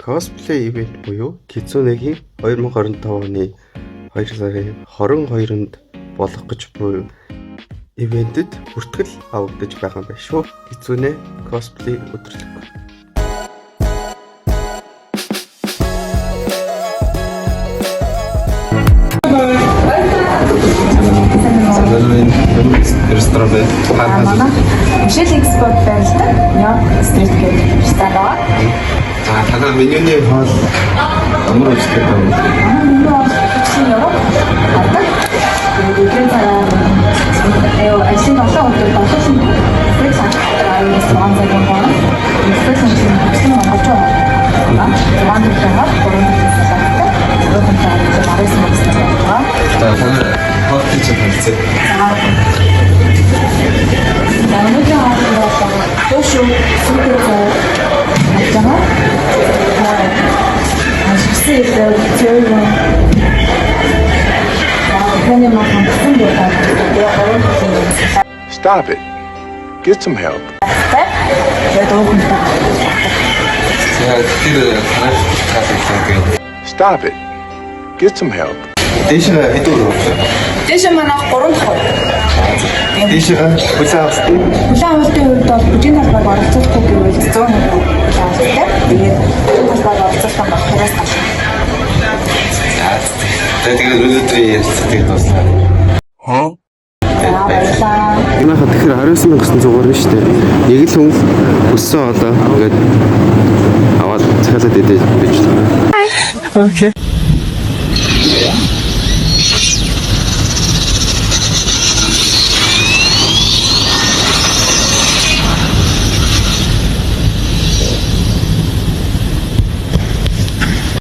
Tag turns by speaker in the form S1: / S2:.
S1: Cosplay ивент буюу Кицунегийн 2025 оны 2 сарын 22-нд болох гэж буй ивентэд хүртгэл авагдаж байгаа юм байна шүү. Кицуне cosplay өдрөлөг.
S2: Ресторан Мишель экспорт байлдаг. Нью-Йорк стрит гэдэг ресторан.
S1: За танай менюний хоол ямар үздэг вэ?
S2: Меню бол €100. Хардаг. Тэгээд ажлын 7 өдөр боловсон фрикшн ресторан зэрэг байна. Фрикшн чинь монголчууд байна. Манай дээр гурван салаттай. Өөрөөр хэлбэл Марис мөстэй байна.
S1: За танай хоол гэж хэлцээ.
S2: Өнөөдөр хаваа төшөө сүлдээ ажгаа.
S3: Stop it. Get some help. Stop it. Get some help.
S1: Дэше хэдүү вэ?
S2: Дэше манайх 3 дахь хувь.
S1: Дэше хүлээн авсан.
S2: Хүлээн авалтын үед бол бүжгийн талбайг оролцуулахгүй гэвэл 100% авалтай. Тэгээд бүжгийн талбайг оролцуулсан болохоос хаш.
S1: Тэгээд өнөөдрийн ярилцлагыг дуусгая.
S2: Баярлалаа.
S1: Манайха тэгэхээр 19,900 байна шүү дээ. Нэг л хүн өссөн одоо ингээд аваад цахилаад идэж байж байна. Окей.